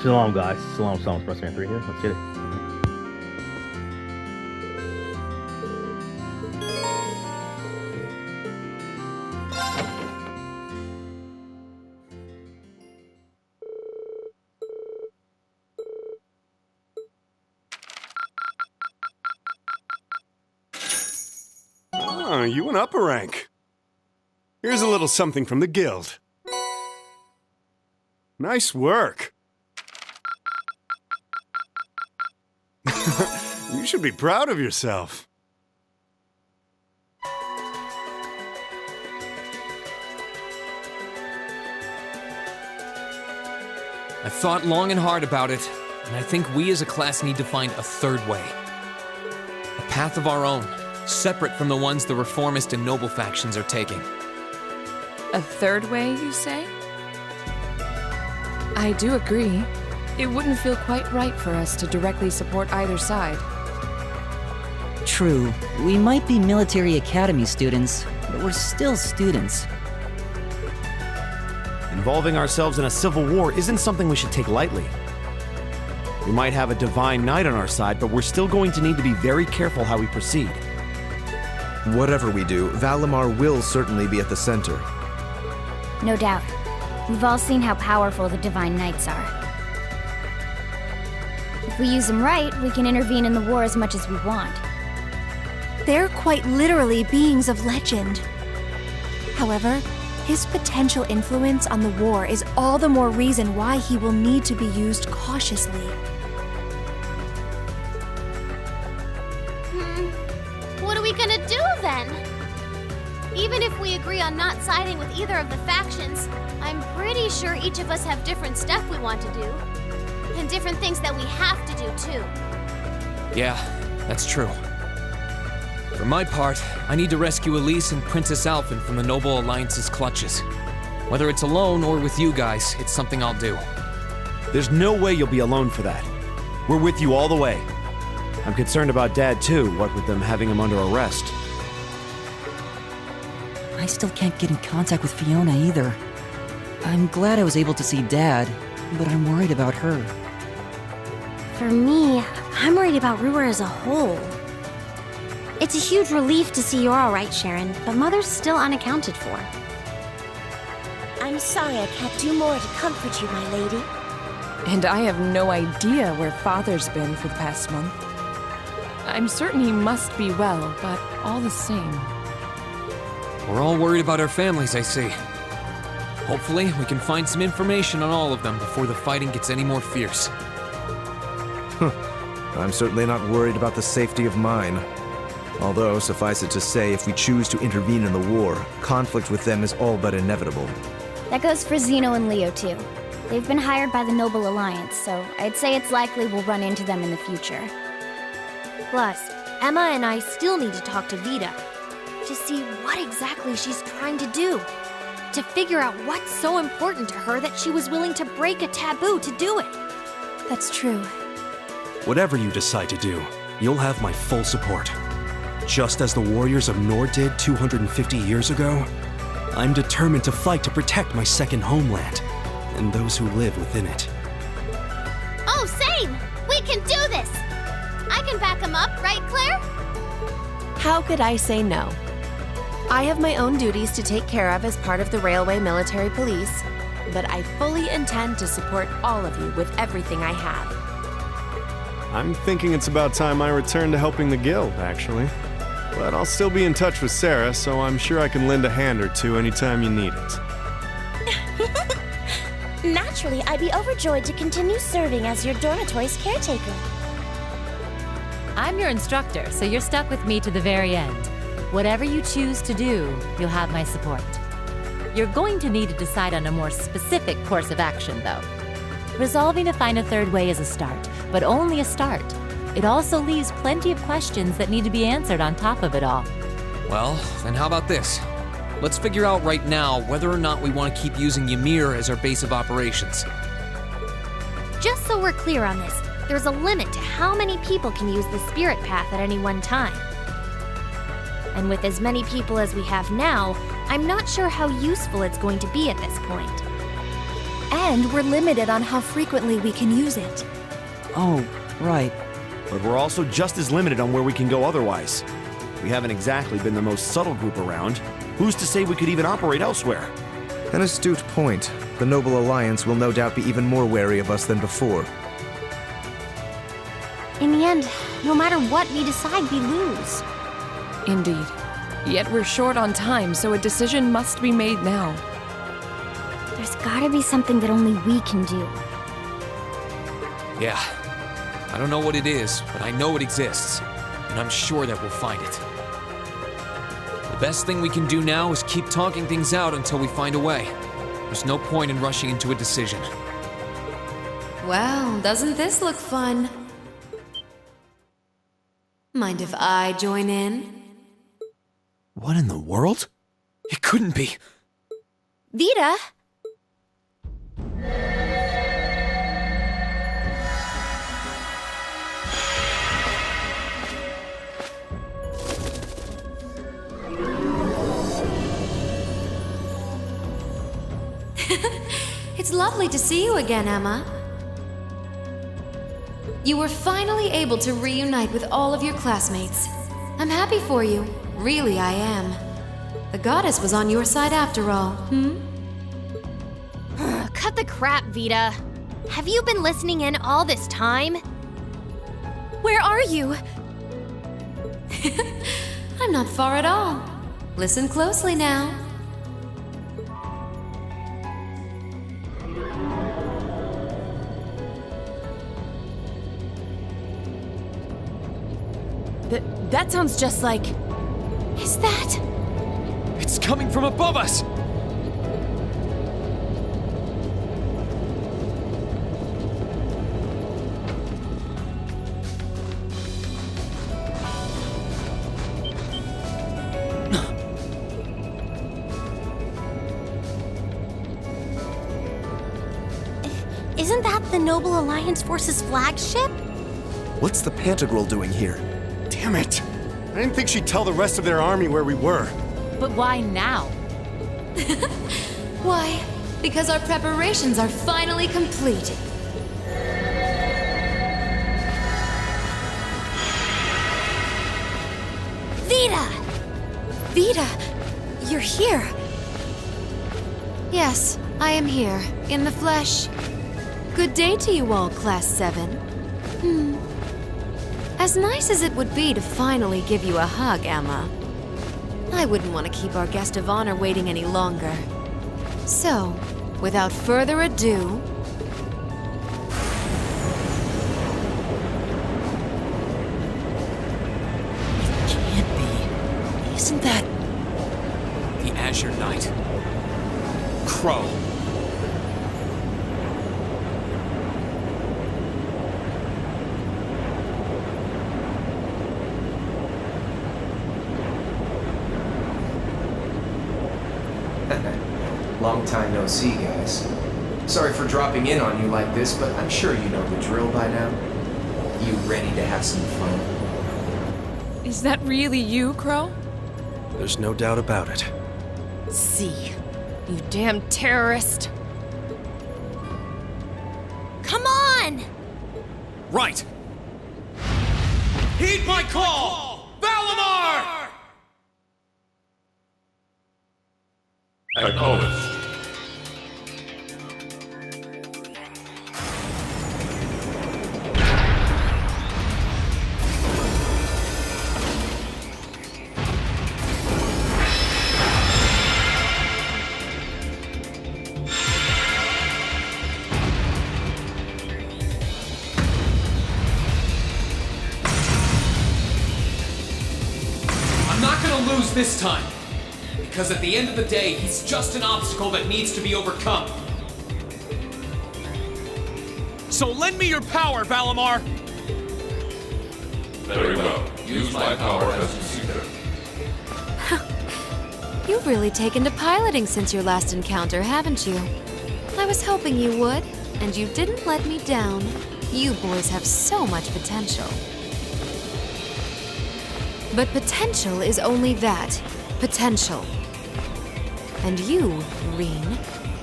Shalom, guys. Shalom, shalom. Press 3 here. Let's get it. Oh, you went up a rank. Here's a little something from the guild. Nice work. You should be proud of yourself. I've thought long and hard about it, and I think we as a class need to find a third way. A path of our own, separate from the ones the reformist and noble factions are taking. A third way, you say? I do agree. It wouldn't feel quite right for us to directly support either side. True, we might be military academy students, but we're still students. Involving ourselves in a civil war isn't something we should take lightly. We might have a divine knight on our side, but we're still going to need to be very careful how we proceed. Whatever we do, Valimar will certainly be at the center. No doubt. We've all seen how powerful the Divine Knights are. If we use them right, we can intervene in the war as much as we want. They're quite literally beings of legend. However, his potential influence on the war is all the more reason why he will need to be used cautiously. What are we gonna do then? Even if we agree on not siding with either of the factions, I'm pretty sure each of us have different stuff we want to do. And different things that we have to do too. Yeah, that's true. For my part, I need to rescue Elise and Princess Alphen from the Noble Alliance's clutches. Whether it's alone or with you guys, it's something I'll do. There's no way you'll be alone for that. We're with you all the way. I'm concerned about Dad too, what with them having him under arrest. I still can't get in contact with Fiona either. I'm glad I was able to see Dad, but I'm worried about her. For me, I'm worried about Ruhr as a whole. It's a huge relief to see you're all right, Sharon, but Mother's still unaccounted for. I'm sorry I can't do more to comfort you, my lady. And I have no idea where Father's been for the past month. I'm certain he must be well, but all the same. We're all worried about our families, I see. Hopefully, we can find some information on all of them before the fighting gets any more fierce. I'm certainly not worried about the safety of mine. Although, suffice it to say, if we choose to intervene in the war, conflict with them is all but inevitable. That goes for Zeno and Leo, too. They've been hired by the Noble Alliance, so I'd say it's likely we'll run into them in the future. Plus, Emma and I still need to talk to Vita to see what exactly she's trying to do. To figure out what's so important to her that she was willing to break a taboo to do it. That's true. Whatever you decide to do, you'll have my full support. Just as the warriors of Nord did 250 years ago, I'm determined to fight to protect my second homeland and those who live within it. Oh, same! We can do this! I can back him up, right, Claire? How could I say no? I have my own duties to take care of as part of the Railway Military Police, but I fully intend to support all of you with everything I have. I'm thinking it's about time I return to helping the guild, actually. But I'll still be in touch with Sarah, so I'm sure I can lend a hand or two anytime you need it. Naturally, I'd be overjoyed to continue serving as your dormitory's caretaker. I'm your instructor, so you're stuck with me to the very end. Whatever you choose to do, you'll have my support. You're going to need to decide on a more specific course of action, though. Resolving to find a third way is a start, but only a start. It also leaves plenty of questions that need to be answered on top of it all. Well, then how about this? Let's figure out right now whether or not we want to keep using Ymir as our base of operations. Just so we're clear on this, there's a limit to how many people can use the spirit path at any one time. And with as many people as we have now, I'm not sure how useful it's going to be at this point. And we're limited on how frequently we can use it. Oh, right. But we're also just as limited on where we can go otherwise. We haven't exactly been the most subtle group around. Who's to say we could even operate elsewhere? An astute point. The Noble Alliance will no doubt be even more wary of us than before. In the end, no matter what we decide, we lose. Indeed. Yet we're short on time, so a decision must be made now. There's gotta be something that only we can do. Yeah. I don't know what it is, but I know it exists. And I'm sure that we'll find it. The best thing we can do now is keep talking things out until we find a way. There's no point in rushing into a decision. Well, doesn't this look fun? Mind if I join in? What in the world? It couldn't be. Vita! It's lovely to see you again, Emma. You were finally able to reunite with all of your classmates. I'm happy for you. Really, I am. The goddess was on your side after all, Cut the crap, Vita. Have you been listening in all this time? Where are you? I'm not far at all. Listen closely now. That sounds just like... Is that... It's coming from above us! Isn't that the Noble Alliance Force's flagship? What's the Pantagruel doing here? Damn it! I didn't think she'd tell the rest of their army where we were. But why now? Why? Because our preparations are finally complete. Vita! Vita, you're here. Yes, I am here, in the flesh. Good day to you all, Class 7. As nice as it would be to finally give you a hug, Emma, I wouldn't want to keep our guest of honor waiting any longer. So, without further ado... It can't be. Isn't that... The Azure Knight. Crow. Long time no see, guys. Sorry for dropping in on you like this, but I'm sure you know the drill by now. You ready to have some fun? Is that really you, Crow? There's no doubt about it. See, you damn terrorist. Come on! Right! Heed my call! Valimar! Acknowledged. I'm not gonna lose this time. Because at the end of the day, he's just an obstacle that needs to be overcome. So lend me your power, Valimar! Very well. Use my power as you see fit. You've really taken to piloting since your last encounter, haven't you? I was hoping you would, and you didn't let me down. You boys have so much potential. But potential is only that. Potential. And you, Rean,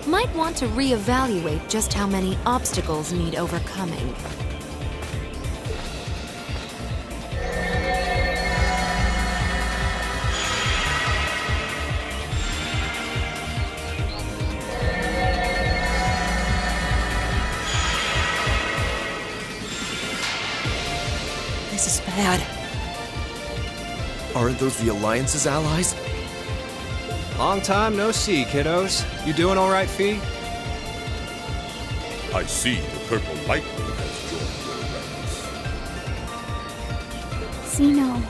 might want to reevaluate just how many obstacles need overcoming. This is bad. Aren't those the Alliance's allies? Long time no see, kiddos. You doing all right, Fee? I see the purple lightning has joined your ranks. Xeno.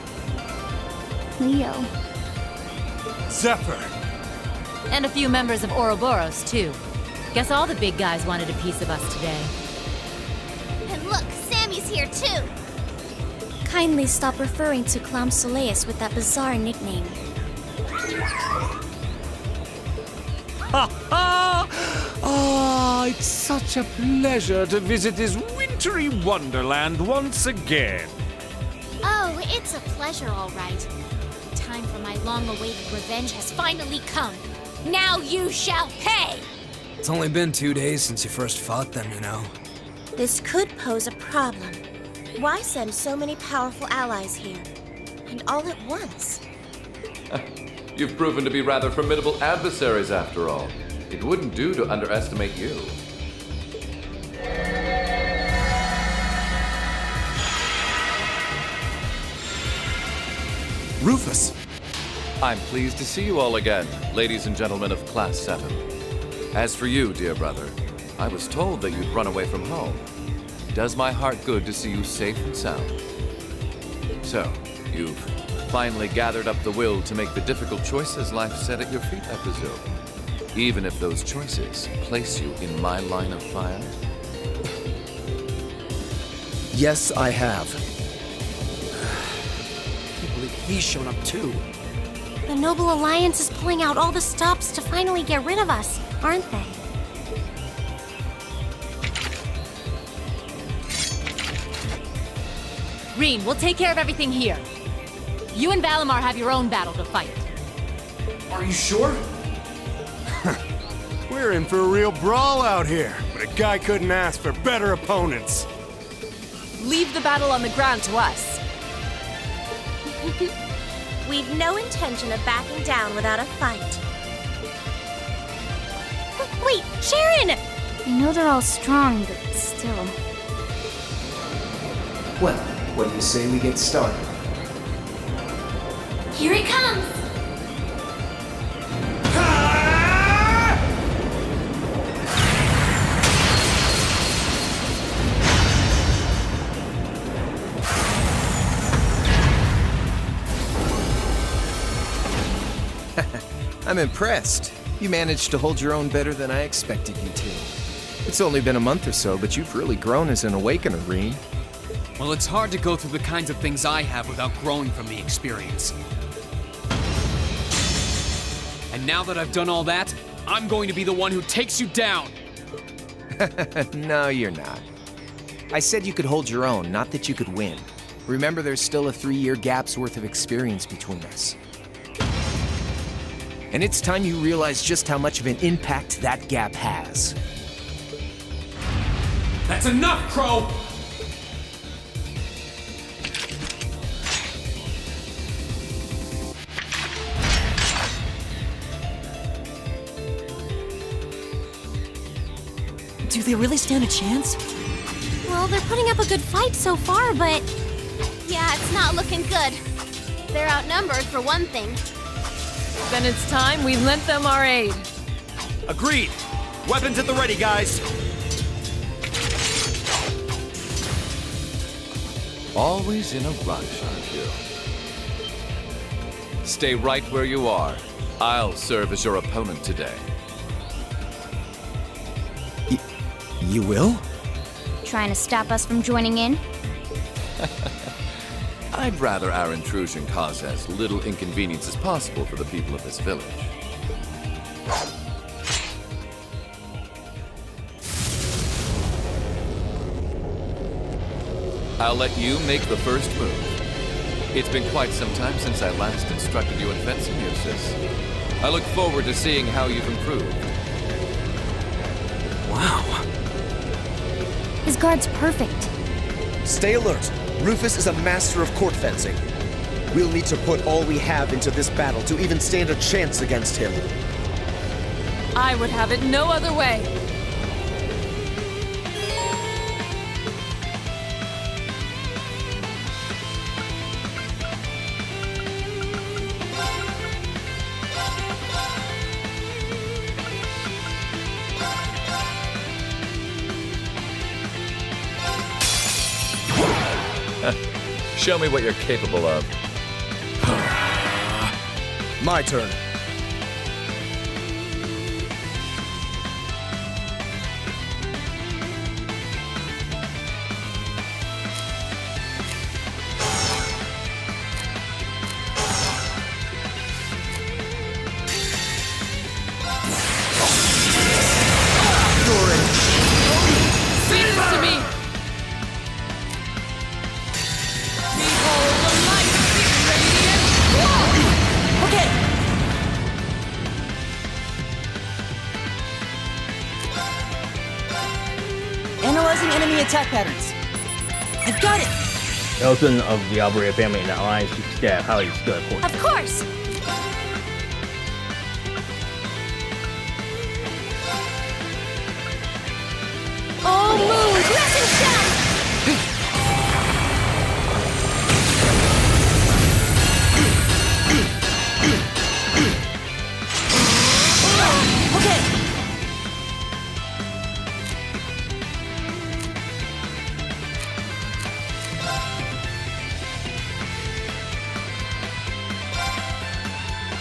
Leo. Zephyr. And a few members of Ouroboros, too. Guess all the big guys wanted a piece of us today. And look, Sammy's here too. Kindly stop referring to Clam Soleus with that bizarre nickname. Ha ha! Ah, it's such a pleasure to visit this wintry wonderland once again. Oh, it's a pleasure, all right. The time for my long-awaited revenge has finally come. Now you shall pay! It's only been 2 days since you first fought them, you know. This could pose a problem. Why send so many powerful allies here? And all at once? You've proven to be rather formidable adversaries after all. It wouldn't do to underestimate you. Rufus! I'm pleased to see you all again, ladies and gentlemen of Class 7. As for you, dear brother, I was told that you'd run away from home. It does my heart good to see you safe and sound. So, you've finally gathered up the will to make the difficult choices life set at your feet, I presume. Even if those choices place you in my line of fire? Yes, I have. I can't believe he's shown up too. The Noble Alliance is pulling out all the stops to finally get rid of us, aren't they? Rean, we'll take care of everything here. You and Valimar have your own battle to fight. Are you sure? We're in for a real brawl out here, but a guy couldn't ask for better opponents. Leave the battle on the ground to us. We've no intention of backing down without a fight. Wait, Sharon! I know they're all strong, but still. Well, what do you say we get started? Here it comes! I'm impressed. You managed to hold your own better than I expected you to. It's only been a month or so, but you've really grown as an Awakener, Rean. Well, it's hard to go through the kinds of things I have without growing from the experience. And now that I've done all that, I'm going to be the one who takes you down! No, you're not. I said you could hold your own, not that you could win. Remember, there's still a 3-year gap's worth of experience between us. And it's time you realize just how much of an impact that gap has. That's enough, Crow! Do they really stand a chance? Well, they're putting up a good fight so far, but... yeah, it's not looking good. They're outnumbered, for one thing. Then it's time we lent them our aid. Agreed. Weapons at the ready, guys. Always in a rush, aren't you? Stay right where you are. I'll serve as your opponent today. You will? Trying to stop us from joining in? I'd rather our intrusion cause as little inconvenience as possible for the people of this village. I'll let you make the first move. It's been quite some time since I last instructed you in fencing, Eustace. I look forward to seeing how you've improved. Wow. His guard's perfect. Stay alert. Rufus is a master of court fencing. We'll need to put all we have into this battle to even stand a chance against him. I would have it no other way. Show me what you're capable of. My turn. See this to me! Behold the light of the radiant wall! Okay! Analyzing enemy attack patterns. I've got it! Elton of the Alberia family and the Alliance staff highly skilled at court. Of course! Oh, moon, crescent shot! Okay!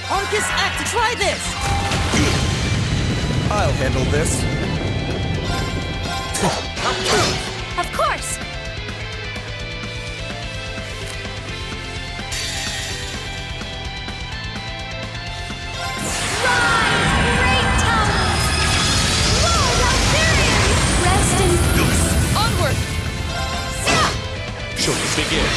Arcus, act to try this! I'll handle this. Of course! Onward! Show us begin.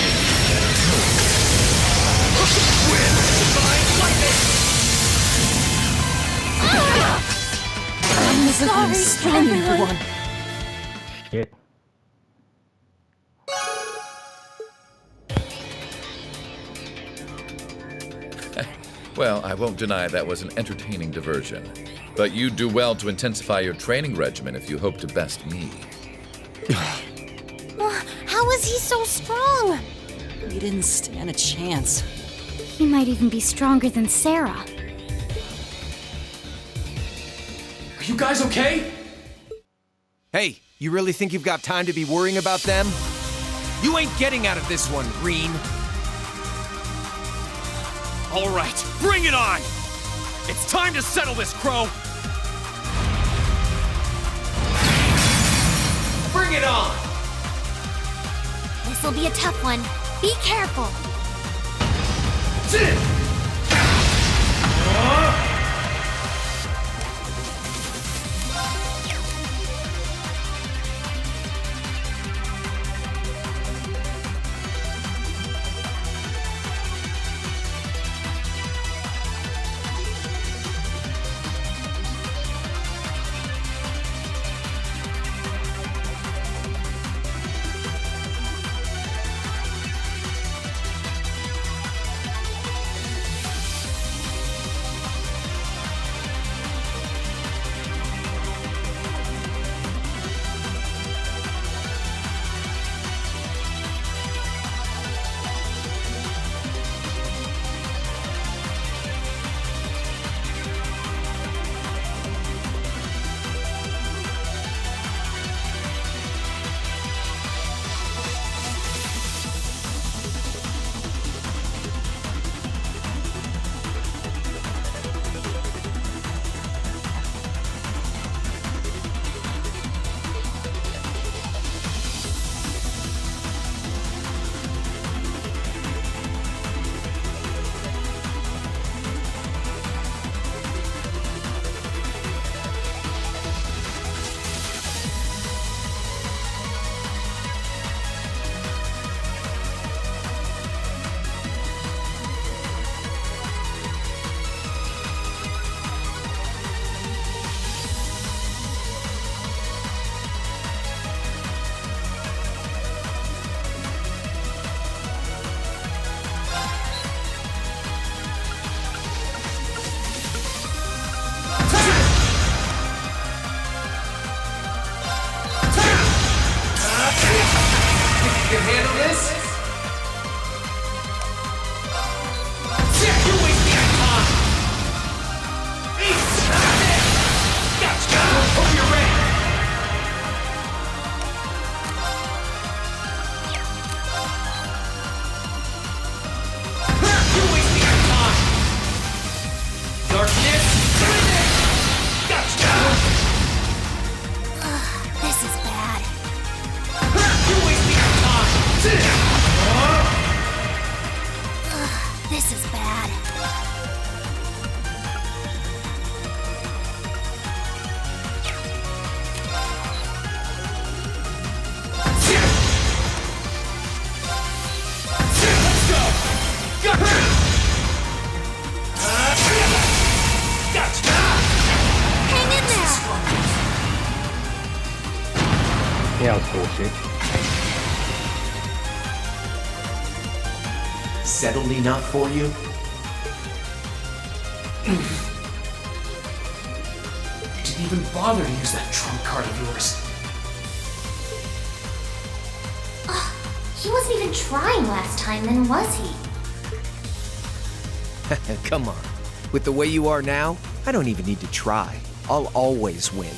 I'm strong for one. Shit. Well, I won't deny that was an entertaining diversion. But you'd do well to intensify your training regimen if you hope to best me. How is he so strong? You didn't stand a chance. He might even be stronger than Sarah. Are you guys okay? Hey, you really think you've got time to be worrying about them? You ain't getting out of this one, Rean. All right, bring it on! It's time to settle this, Crow! Bring it on! This'll be a tough one. Be careful. You can handle this? You're wasting our time! Ace! Gotcha! Hope you're ready! You're wasting our time! Darkness! Gotcha! This is bad. You're wasting our time! This is bad. Let's go! Gotcha! Gotcha! Hang in there! Yeah, that was bullshit. Settled enough for you? Didn't even bother to use that trump card of yours. He wasn't even trying last time, then was he? Come on. With the way you are now, I don't even need to try. I'll always win.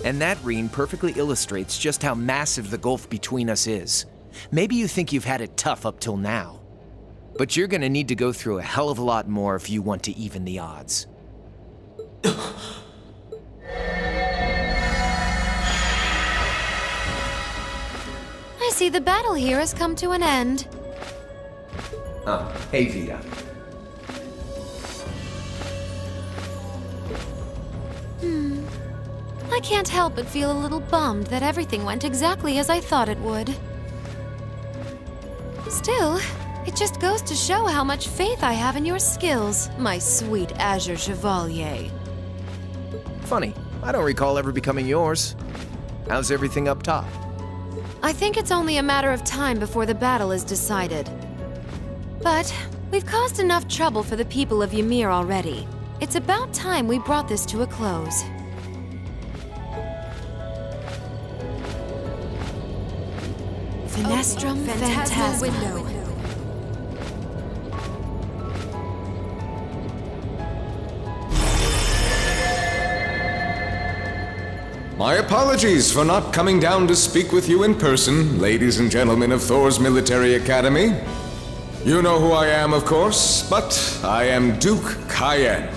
And that, Rean, perfectly illustrates just how massive the gulf between us is. Maybe you think you've had it tough up till now. But you're gonna need to go through a hell of a lot more if you want to even the odds. I see the battle here has come to an end. Oh, hey Vita. I can't help but feel a little bummed that everything went exactly as I thought it would. Still, it just goes to show how much faith I have in your skills, my sweet Azure Chevalier. Funny, I don't recall ever becoming yours. How's everything up top? I think it's only a matter of time before the battle is decided. But we've caused enough trouble for the people of Ymir already. It's about time we brought this to a close. Finestrum Phantasma Window. My apologies for not coming down to speak with you in person, ladies and gentlemen of Thor's Military Academy. You know who I am, of course, but I am Duke Cayenne,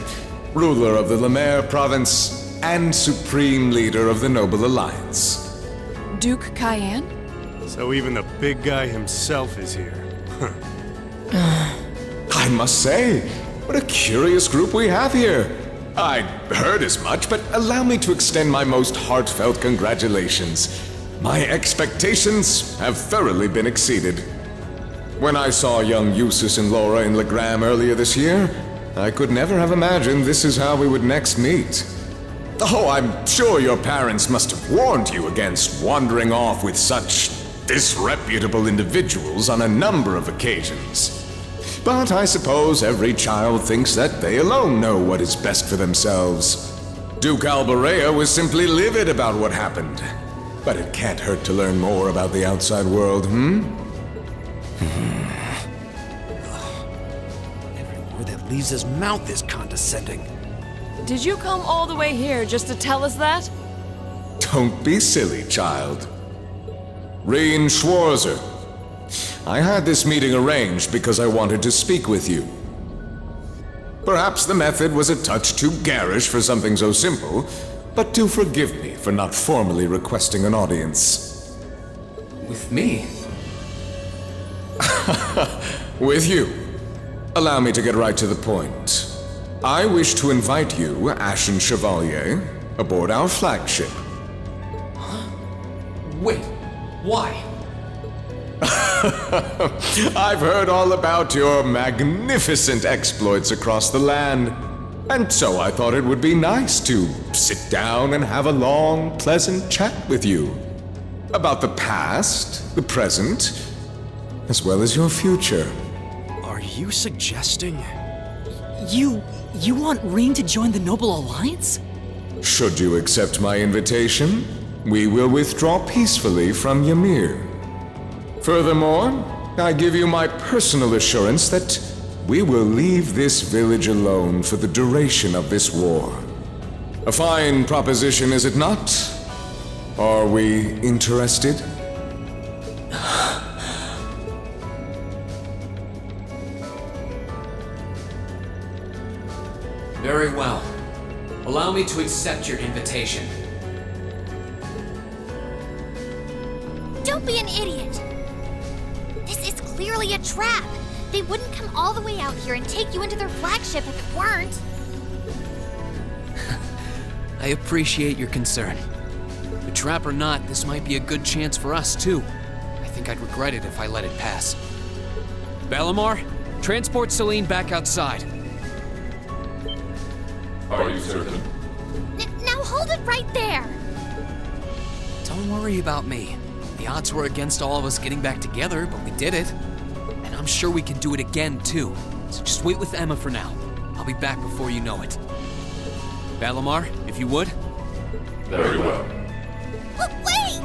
ruler of the Lemaire province and supreme leader of the Noble Alliance. Duke Cayenne? So even the big guy himself is here. I must say, what a curious group we have here. I heard as much, but allow me to extend my most heartfelt congratulations. My expectations have thoroughly been exceeded. When I saw young Eustace and Laura in Legram earlier this year, I could never have imagined this is how we would next meet. Oh, I'm sure your parents must have warned you against wandering off with such disreputable individuals on a number of occasions. But I suppose every child thinks that they alone know what is best for themselves. Duke Alborea was simply livid about what happened. But it can't hurt to learn more about the outside world, Every word that leaves his mouth is condescending. Did you come all the way here just to tell us that? Don't be silly, child. Rean Schwarzer. I had this meeting arranged because I wanted to speak with you. Perhaps the method was a touch too garish for something so simple, but do forgive me for not formally requesting an audience. With me? With you. Allow me to get right to the point. I wish to invite you, Ashen Chevalier, aboard our flagship. Wait, why? I've heard all about your magnificent exploits across the land, and so I thought it would be nice to sit down and have a long, pleasant chat with you. About the past, the present, as well as your future. Are you suggesting? You want Rean to join the Noble Alliance? Should you accept my invitation, we will withdraw peacefully from Ymir. Furthermore, I give you my personal assurance that we will leave this village alone for the duration of this war. A fine proposition, is it not? Are we interested? Very well. Allow me to accept your invitation. Don't be an idiot! This is clearly a trap! They wouldn't come all the way out here and take you into their flagship if it weren't. I appreciate your concern. A trap or not, this might be a good chance for us, too. I think I'd regret it if I let it pass. Balamar, transport Celine back outside. Are you certain? Now hold it right there! Don't worry about me. The odds were against all of us getting back together, but we did it. And I'm sure we can do it again, too. So just wait with Emma for now. I'll be back before you know it. Balamar, if you would. Very well. Wait!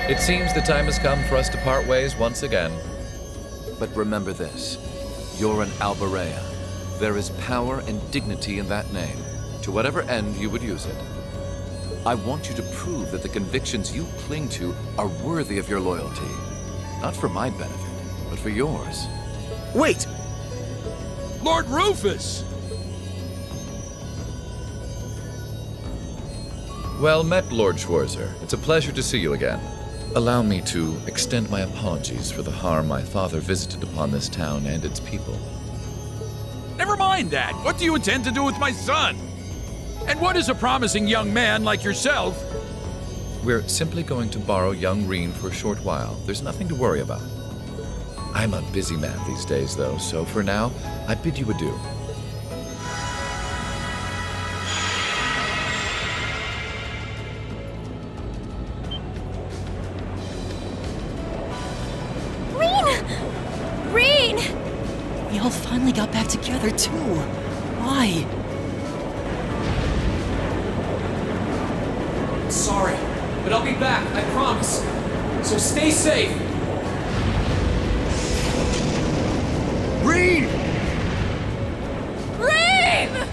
It seems the time has come for us to part ways once again. But remember this, you're an Alberea. There is power and dignity in that name, to whatever end you would use it. I want you to prove that the convictions you cling to are worthy of your loyalty. Not for my benefit, but for yours. Wait! Lord Rufus! Well met, Lord Schwarzer. It's a pleasure to see you again. Allow me to extend my apologies for the harm my father visited upon this town and its people. Never mind that. What do you intend to do with my son? And what is a promising young man like yourself? We're simply going to borrow young Rean for a short while. There's nothing to worry about. I'm a busy man these days, though, so for now, I bid you adieu. We all finally got back together, too. Why? Sorry, but I'll be back, I promise. So stay safe. Rean! Rean!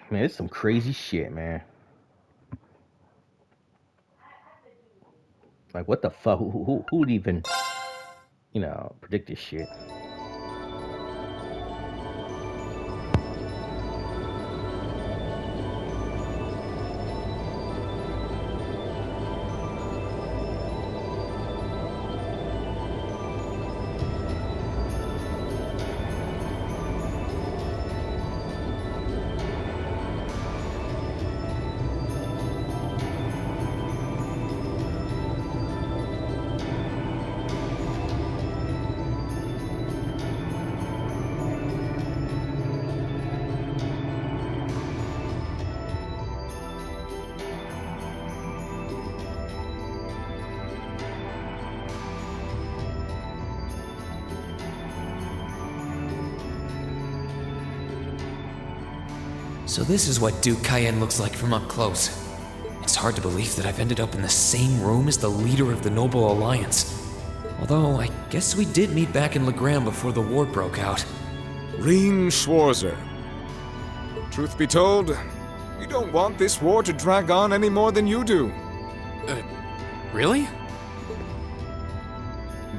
Man, it's some crazy shit, man. Like, what the fuck? Who would even, predict this shit? So this is what Duke Cayenne looks like from up close. It's hard to believe that I've ended up in the same room as the leader of the Noble Alliance. Although, I guess we did meet back in Legram before the war broke out. Rean Schwarzer. Truth be told, We don't want this war to drag on any more than you do. Really?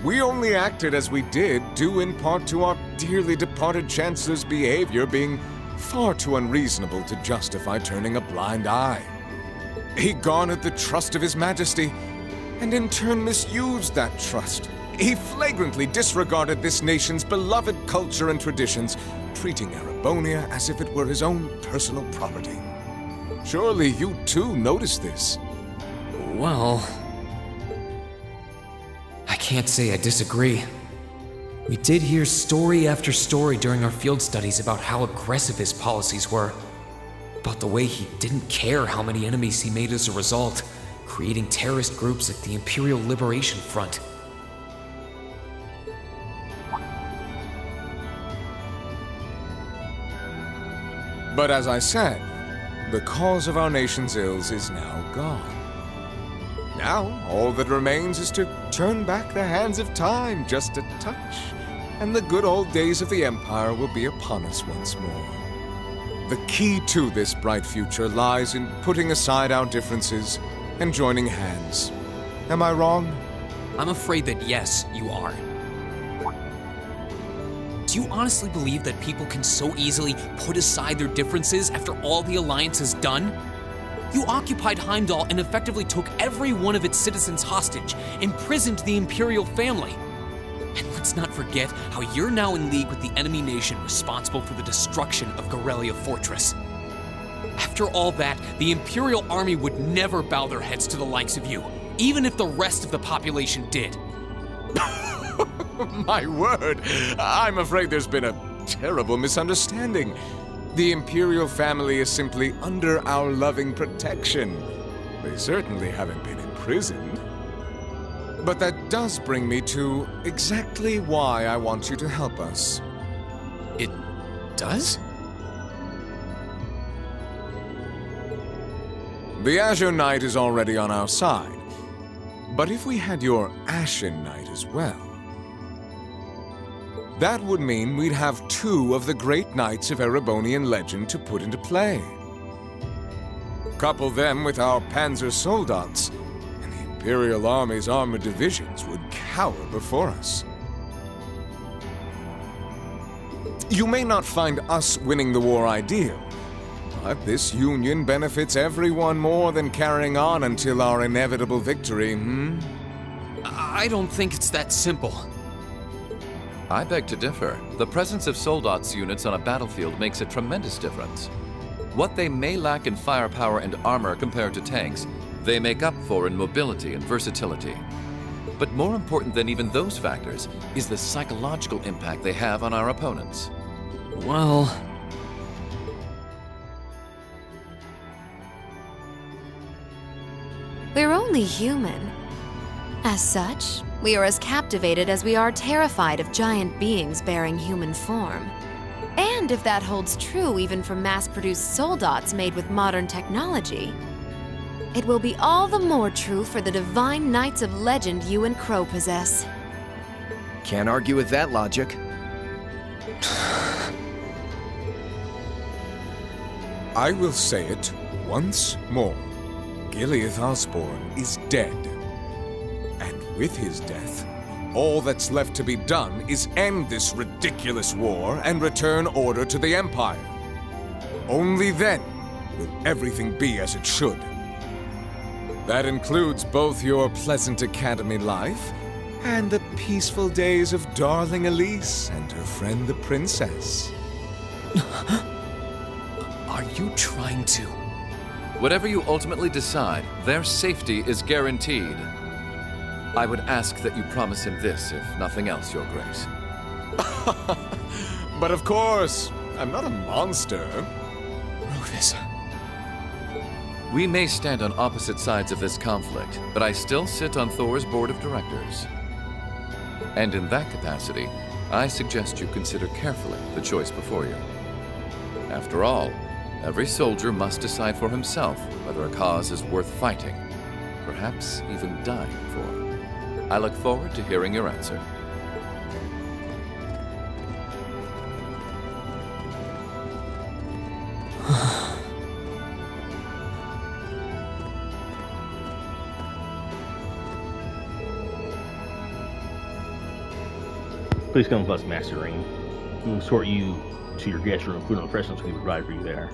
We only acted as we did due in part to our dearly departed Chancellor's behavior being far too unreasonable to justify turning a blind eye. He garnered the trust of His Majesty, and in turn misused that trust. He flagrantly disregarded this nation's beloved culture and traditions, treating Erebonia as if it were his own personal property. Surely you too noticed this. Well, I can't say I disagree. We did hear story after story during our field studies about how aggressive his policies were, about the way he didn't care how many enemies he made as a result, creating terrorist groups like the Imperial Liberation Front. But as I said, the cause of our nation's ills is now gone. Now, all that remains is to turn back the hands of time just a touch, and the good old days of the Empire will be upon us once more. The key to this bright future lies in putting aside our differences and joining hands. Am I wrong? I'm afraid that yes, you are. Do you honestly believe that people can so easily put aside their differences after all the Alliance has done? You occupied Heimdall and effectively took every one of its citizens hostage, imprisoned the Imperial family. And let's not forget how you're now in league with the enemy nation responsible for the destruction of Gorelia Fortress. After all that, the Imperial army would never bow their heads to the likes of you, even if the rest of the population did. My word! I'm afraid there's been a terrible misunderstanding. The Imperial family is simply under our loving protection. They certainly haven't been imprisoned. But that does bring me to exactly why I want you to help us. It does? The Azure Knight is already on our side. But if we had your Ashen Knight as well, that would mean we'd have two of the great knights of Erebonian legend to put into play. Couple them with our Panzer Soldats, and the Imperial Army's armored divisions would cower before us. You may not find us winning the war ideal, but this union benefits everyone more than carrying on until our inevitable victory, I don't think it's that simple. I beg to differ. The presence of Soldats units on a battlefield makes a tremendous difference. What they may lack in firepower and armor compared to tanks, they make up for in mobility and versatility. But more important than even those factors is the psychological impact they have on our opponents. Well... We're only human. As such, we are as captivated as we are terrified of giant beings bearing human form. And if that holds true even for mass-produced soldats made with modern technology, it will be all the more true for the divine knights of legend you and Crow possess. Can't argue with that logic. I will say it once more. Gileath Osborne is dead. And with his death, all that's left to be done is end this ridiculous war and return order to the Empire. Only then will everything be as it should. That includes both your pleasant academy life and the peaceful days of darling Elise and her friend the princess. Are you trying to? Whatever you ultimately decide, their safety is guaranteed. I would ask that you promise him this, if nothing else, Your Grace. But of course, I'm not a monster. Rufus. We may stand on opposite sides of this conflict, but I still sit on Thor's board of directors. And in that capacity, I suggest you consider carefully the choice before you. After all, every soldier must decide for himself whether a cause is worth fighting, perhaps even dying for. I look forward to hearing your answer. Please come with us, Master Rean. We'll escort you to your guest room. Food and refreshments will be provided for you there.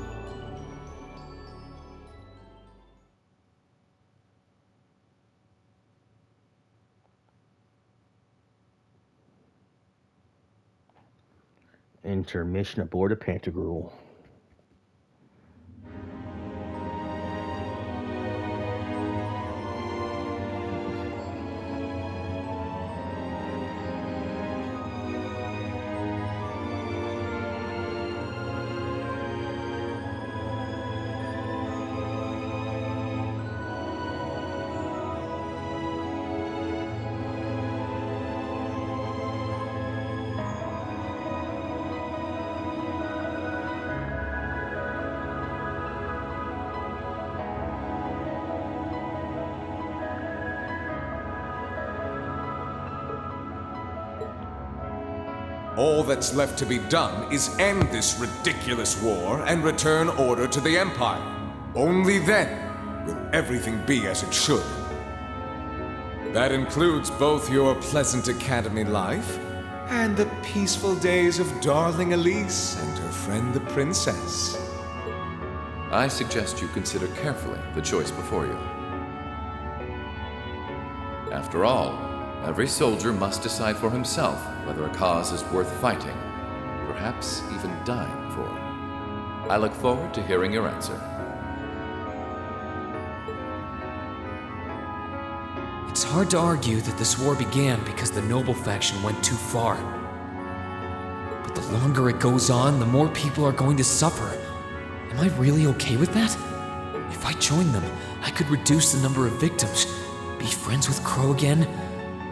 Intermission aboard a Pantagruel. All that's left to be done is end this ridiculous war and return order to the Empire. Only then will everything be as it should. That includes both your pleasant academy life and the peaceful days of darling Elise and her friend the princess. I suggest you consider carefully the choice before you. After all, every soldier must decide for himself whether a cause is worth fighting, perhaps even dying for. I look forward to hearing your answer. It's hard to argue that this war began because the noble faction went too far. But the longer it goes on, the more people are going to suffer. Am I really okay with that? If I join them, I could reduce the number of victims, be friends with Crow again,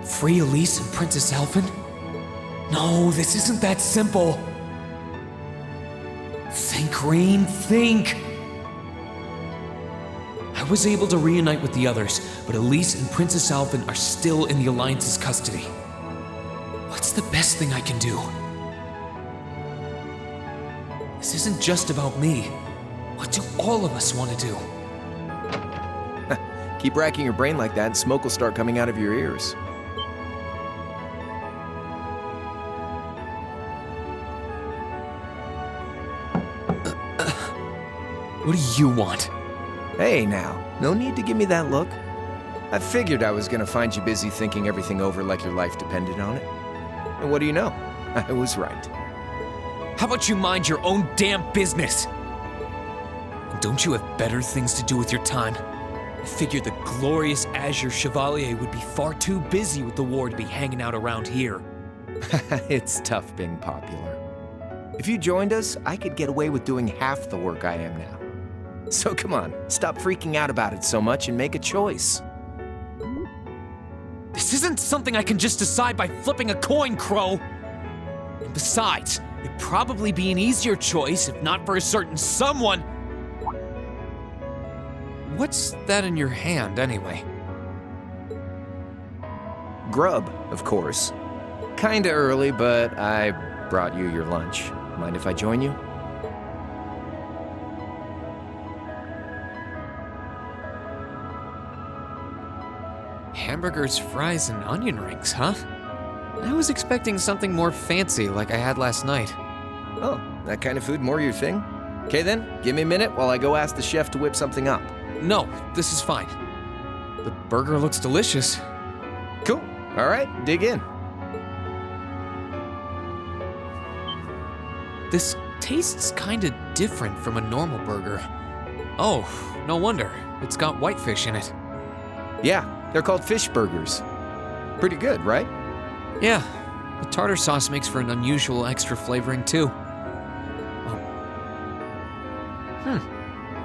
free Elise and Princess Alphen? No, this isn't that simple. Think, Rean, think! I was able to reunite with the others, but Elise and Princess Alphen are still in the Alliance's custody. What's the best thing I can do? This isn't just about me. What do all of us want to do? Keep racking your brain like that and smoke will start coming out of your ears. What do you want? Hey now, no need to give me that look. I figured I was gonna find you busy thinking everything over like your life depended on it. And what do you know? I was right. How about you mind your own damn business? And don't you have better things to do with your time? I figured the glorious Azure Chevalier would be far too busy with the war to be hanging out around here. It's tough being popular. If you joined us, I could get away with doing half the work I am now. So come on, stop freaking out about it so much and make a choice. This isn't something I can just decide by flipping a coin, Crow. And besides, it'd probably be an easier choice if not for a certain someone. What's that in your hand, anyway? Grub, of course. Kinda early, but I brought you your lunch. Mind if I join you? Hamburgers, fries, and onion rings, huh? I was expecting something more fancy like I had last night. Oh, that kind of food more your thing? Okay then, give me a minute while I go ask the chef to whip something up. No, this is fine. The burger looks delicious. Cool. All right, dig in. This tastes kinda different from a normal burger. Oh, no wonder. It's got whitefish in it. Yeah, they're called fish burgers. Pretty good, right? Yeah, the tartar sauce makes for an unusual extra flavoring too.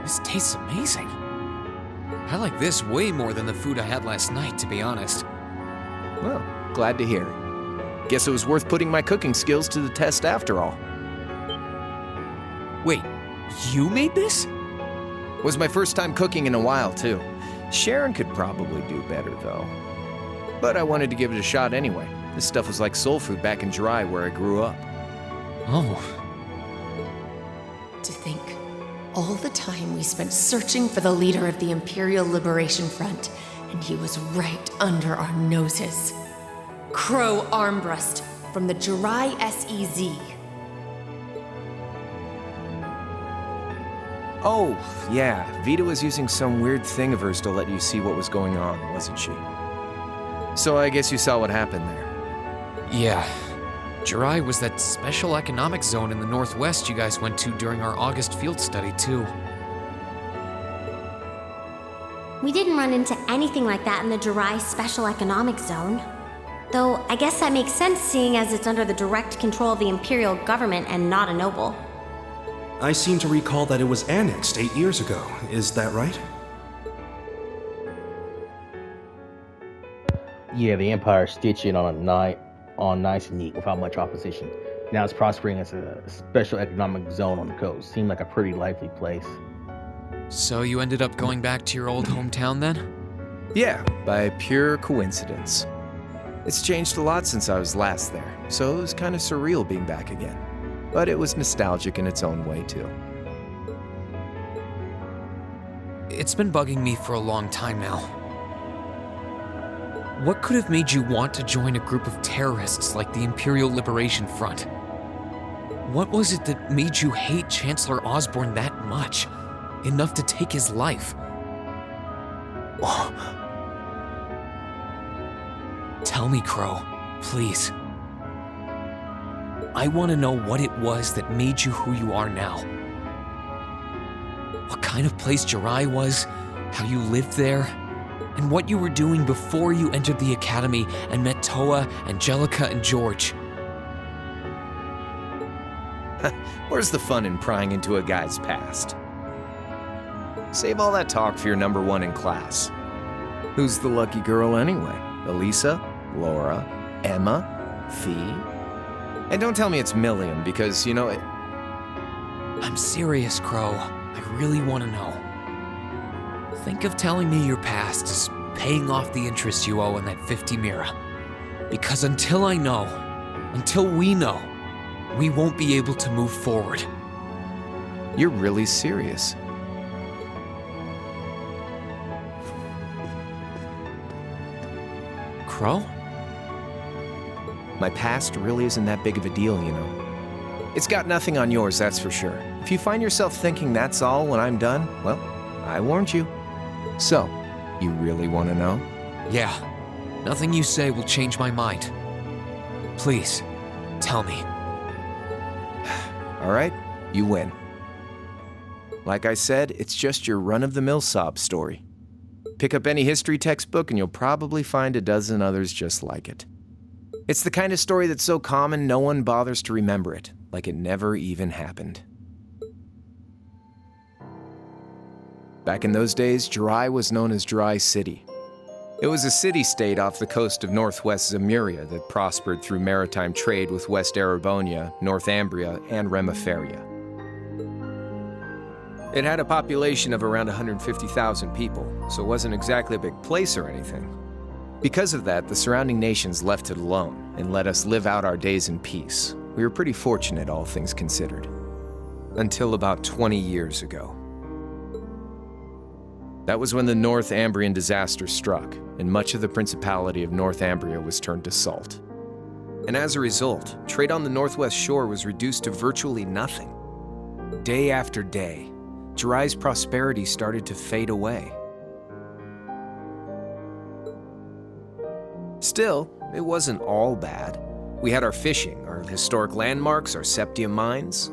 This tastes amazing. I like this way more than the food I had last night, to be honest. Well, glad to hear it. Guess it was worth putting my cooking skills to the test after all. Wait, you made this? Was my first time cooking in a while, too. Sharon could probably do better, though. But I wanted to give it a shot anyway. This stuff was like soul food back in Dry, where I grew up. Oh. To think, all the time we spent searching for the leader of the Imperial Liberation Front, and he was right under our noses. Crow Armbrust, from the Jirai SEZ. Oh, yeah. Vita was using some weird thing of hers to let you see what was going on, wasn't she? So I guess you saw what happened there. Yeah. Jirai was that special economic zone in the Northwest you guys went to during our August field study, too. We didn't run into anything like that in the Jirai Special Economic Zone. Though, I guess that makes sense seeing as it's under the direct control of the Imperial government and not a noble. I seem to recall that it was annexed 8 years ago. Is that right? Yeah, the Empire stitched in on nice and neat without much opposition. Now it's prospering as a special economic zone on the coast. Seemed like a pretty lively place. So you ended up going back to your old hometown then? Yeah, by pure coincidence. It's changed a lot since I was last there, so it was kind of surreal being back again. But it was nostalgic in its own way, too. It's been bugging me for a long time now. What could have made you want to join a group of terrorists like the Imperial Liberation Front? What was it that made you hate Chancellor Osborne that much? Enough to take his life? Tell me, Crow, please. I want to know what it was that made you who you are now. What kind of place Jirai was, how you lived there, and what you were doing before you entered the academy and met Toa, Angelica, and George. Where's the fun in prying into a guy's past? Save all that talk for your number one in class. Who's the lucky girl anyway? Elisa? Laura? Emma? Fee? And don't tell me it's Milliam, because, you know, it... I'm serious, Crow. I really want to know. Think of telling me your past as paying off the interest you owe in that 50 Mira. Because until I know, until we know, we won't be able to move forward. You're really serious. Crow? My past really isn't that big of a deal, you know. It's got nothing on yours, that's for sure. If you find yourself thinking that's all when I'm done, well, I warned you. So, you really want to know? Yeah. Nothing you say will change my mind. Please, tell me. All right, you win. Like I said, it's just your run-of-the-mill sob story. Pick up any history textbook and you'll probably find a dozen others just like it. It's the kind of story that's so common no one bothers to remember it, like it never even happened. Back in those days, Jirai was known as Jirai City. It was a city-state off the coast of northwest Zemuria that prospered through maritime trade with West Erebonia, Northumbria, and Remiferia. It had a population of around 150,000 people, so it wasn't exactly a big place or anything. Because of that, the surrounding nations left it alone and let us live out our days in peace. We were pretty fortunate, all things considered. Until about 20 years ago. That was when the Northumbrian disaster struck, and much of the Principality of Northumbria was turned to salt. And as a result, trade on the northwest shore was reduced to virtually nothing. Day after day, Jirai's prosperity started to fade away. Still, it wasn't all bad. We had our fishing, our historic landmarks, our septium mines.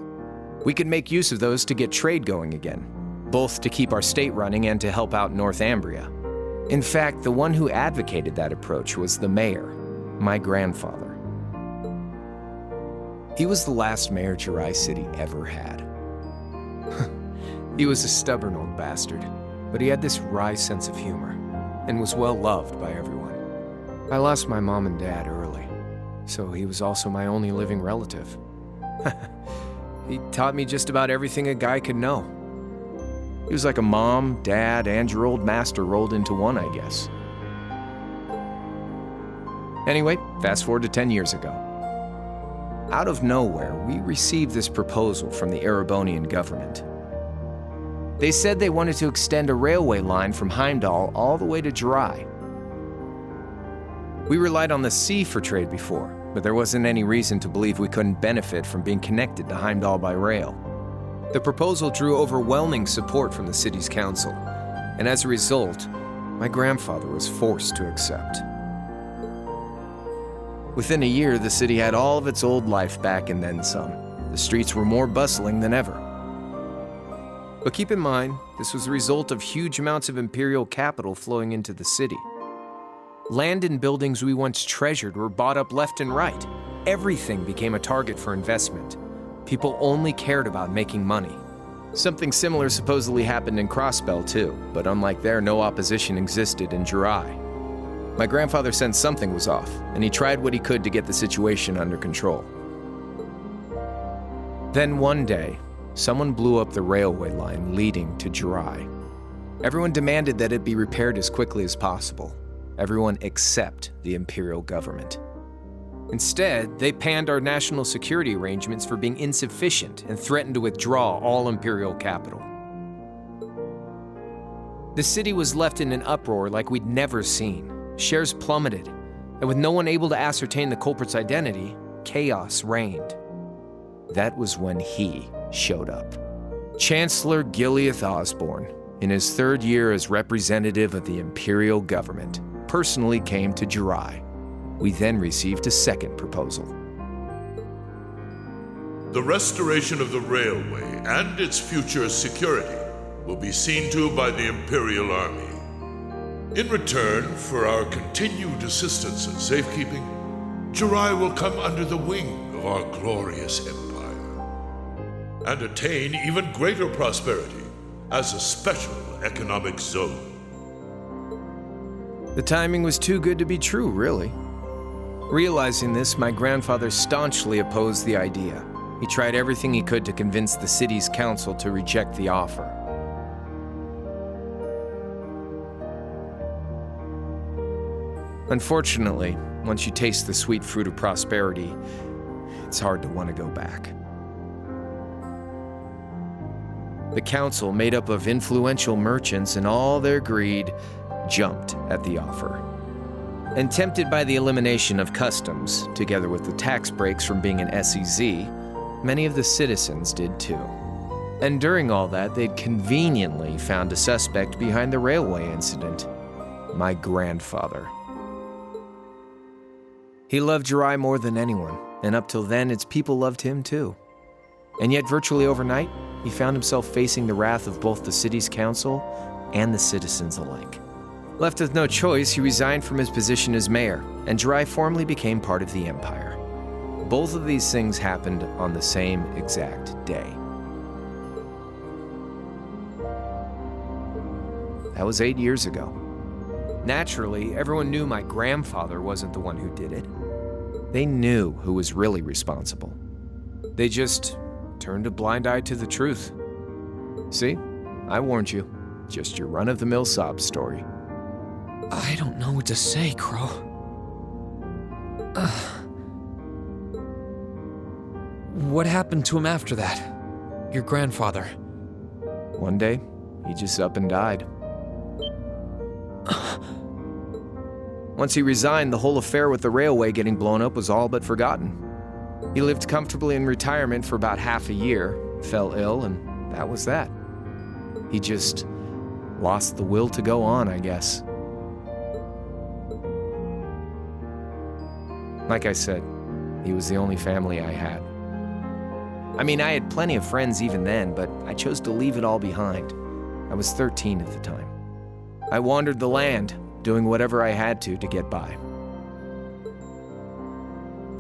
We could make use of those to get trade going again, both to keep our state running and to help out Northumbria. In fact, the one who advocated that approach was the mayor, my grandfather. He was the last mayor Jirai City ever had. He was a stubborn old bastard, but he had this wry sense of humor, and was well loved by everyone. I lost my mom and dad early, so he was also my only living relative. He taught me just about everything a guy could know. He was like a mom, dad, and your old master rolled into one, I guess. Anyway, fast forward to 10 years ago. Out of nowhere, we received this proposal from the Erebonian government. They said they wanted to extend a railway line from Heimdall all the way to Jirai. We relied on the sea for trade before, but there wasn't any reason to believe we couldn't benefit from being connected to Heimdall by rail. The proposal drew overwhelming support from the city's council, and as a result, my grandfather was forced to accept. Within a year, the city had all of its old life back and then some. The streets were more bustling than ever. But keep in mind, this was the result of huge amounts of imperial capital flowing into the city. Land and buildings we once treasured were bought up left and right. Everything became a target for investment. People only cared about making money. Something similar supposedly happened in Crossbell too, but unlike there, no opposition existed in Jirai. My grandfather sensed something was off, and he tried what he could to get the situation under control. Then one day, someone blew up the railway line leading to Jirai. Everyone demanded that it be repaired as quickly as possible. Everyone except the imperial government. Instead, they panned our national security arrangements for being insufficient and threatened to withdraw all imperial capital. The city was left in an uproar like we'd never seen. Shares plummeted, and with no one able to ascertain the culprit's identity, chaos reigned. That was when he showed up. Chancellor Gileath Osborne, in his third year as representative of the imperial government, personally came to Jirai. We then received a second proposal. The restoration of the railway and its future security will be seen to by the Imperial Army. In return for our continued assistance in safekeeping, Jirai will come under the wing of our glorious empire and attain even greater prosperity as a special economic zone. The timing was too good to be true, really. Realizing this, my grandfather staunchly opposed the idea. He tried everything he could to convince the city's council to reject the offer. Unfortunately, once you taste the sweet fruit of prosperity, it's hard to want to go back. The council, made up of influential merchants and all their greed, jumped at the offer. And tempted by the elimination of customs, together with the tax breaks from being an SEZ, many of the citizens did too. And during all that, they'd conveniently found a suspect behind the railway incident: my grandfather. He loved Jirai more than anyone, and up till then, its people loved him too. And yet, virtually overnight, he found himself facing the wrath of both the city's council and the citizens alike. Left with no choice, he resigned from his position as mayor, and Jirai formally became part of the empire. Both of these things happened on the same exact day. That was 8 years ago. Naturally, everyone knew my grandfather wasn't the one who did it. They knew who was really responsible. They just turned a blind eye to the truth. See? I warned you. Just your run-of-the-mill sob story. I don't know what to say, Crow. What happened to him after that? Your grandfather? One day, he just up and died. Once he resigned, the whole affair with the railway getting blown up was all but forgotten. He lived comfortably in retirement for about half a year, fell ill, and that was that. He just lost the will to go on, I guess. Like I said, he was the only family I had. I mean, I had plenty of friends even then, but I chose to leave it all behind. I was 13 at the time. I wandered the land, doing whatever I had to get by.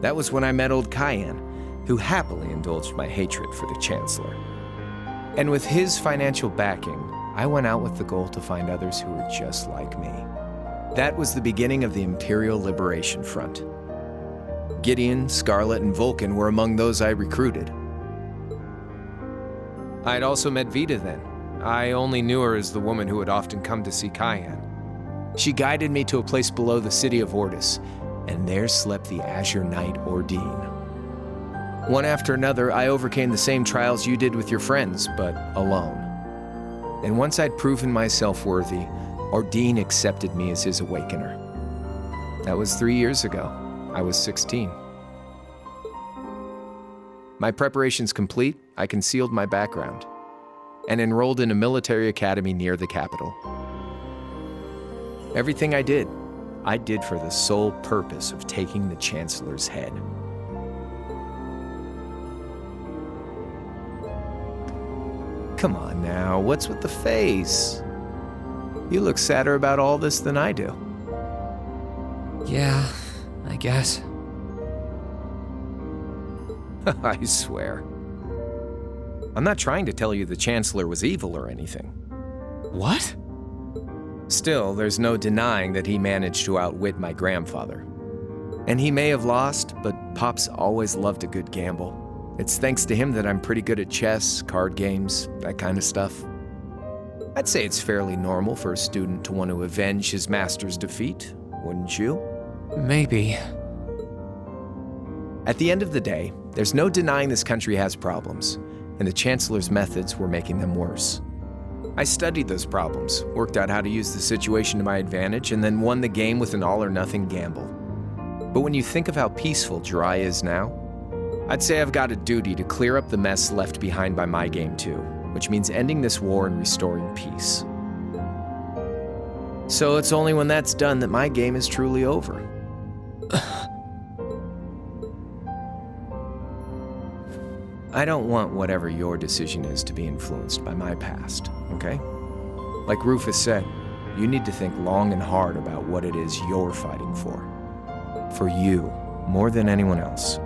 That was when I met old Cayenne, who happily indulged my hatred for the Chancellor. And with his financial backing, I went out with the goal to find others who were just like me. That was the beginning of the Imperial Liberation Front. Gideon, Scarlet, and Vulcan were among those I recruited. I had also met Vita then. I only knew her as the woman who had often come to see Cayenne. She guided me to a place below the city of Ortis, and there slept the Azure Knight Ordine. One after another, I overcame the same trials you did with your friends, but alone. And once I'd proven myself worthy, Ordine accepted me as his awakener. That was 3 years ago. I was 16. My preparations complete, I concealed my background and enrolled in a military academy near the capital. Everything I did for the sole purpose of taking the Chancellor's head. Come on now, what's with the face? You look sadder about all this than I do. Yeah, I guess. I swear. I'm not trying to tell you the Chancellor was evil or anything. What? Still, there's no denying that he managed to outwit my grandfather. And he may have lost, but Pop's always loved a good gamble. It's thanks to him that I'm pretty good at chess, card games, that kind of stuff. I'd say it's fairly normal for a student to want to avenge his master's defeat, wouldn't you? Maybe. At the end of the day, there's no denying this country has problems, and the Chancellor's methods were making them worse. I studied those problems, worked out how to use the situation to my advantage, and then won the game with an all-or-nothing gamble. But when you think of how peaceful Jirai is now, I'd say I've got a duty to clear up the mess left behind by my game too, which means ending this war and restoring peace. So it's only when that's done that my game is truly over. I don't want whatever your decision is to be influenced by my past, okay? Like Rufus said, you need to think long and hard about what it is you're fighting for. For you, more than anyone else.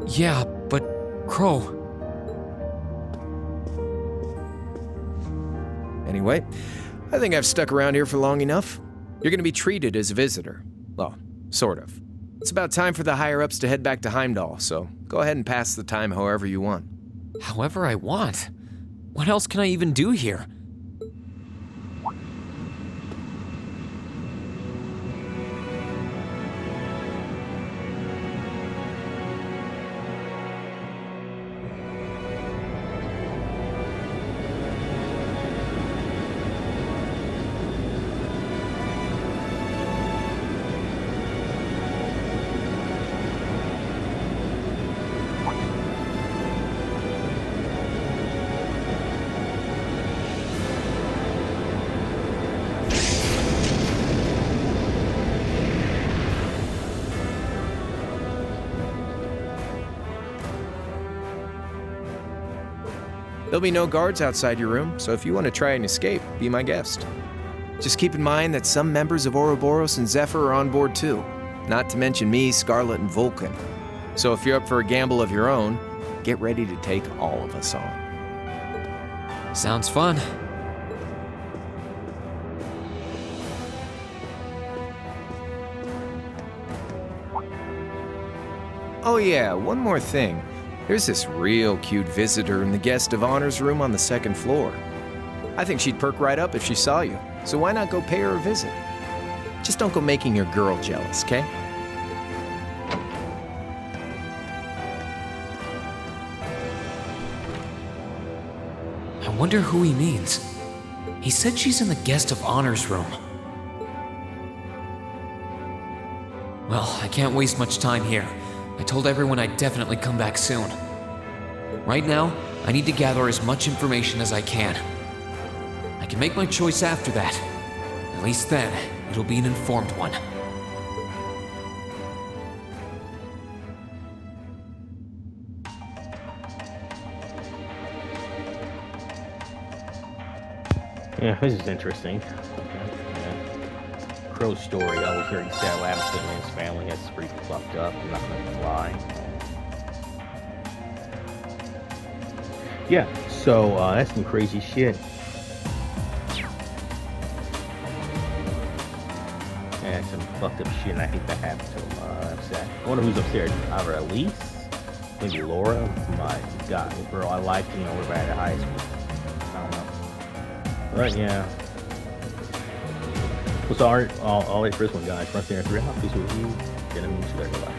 Yeah, but Crow... Anyway, I think I've stuck around here for long enough. You're gonna be treated as a visitor. Well, sort of. It's about time for the higher-ups to head back to Heimdall, so go ahead and pass the time however you want. However I want? What else can I even do here? There'll be no guards outside your room, so if you want to try and escape, be my guest. Just keep in mind that some members of Ouroboros and Zephyr are on board too, not to mention me, Scarlet, and Vulcan. So if you're up for a gamble of your own, get ready to take all of us on. Sounds fun. Oh yeah, one more thing. There's this real cute visitor in the guest of honors room on the second floor. I think she'd perk right up if she saw you, so why not go pay her a visit? Just don't go making your girl jealous, okay? I wonder who he means. He said she's in the guest of honors room. Well, I can't waste much time here. I told everyone I'd definitely come back soon. Right now, I need to gather as much information as I can. I can make my choice after that. At least then, it'll be an informed one. Yeah, this is interesting. Crow's story. I was very sad what happened to him and his family. That's pretty fucked up. I'm not gonna lie. Yeah, so that's some crazy shit. Yeah, some fucked up shit, and I think that happened to him. I'm sad. I wonder who's upstairs. Either Elise, maybe Laura. My God, the girl I liked, you know, we're back at high school. I don't know. But yeah. Well, sorry, all right, first one, guys. Front there, 3 peace with you. Get him, bye.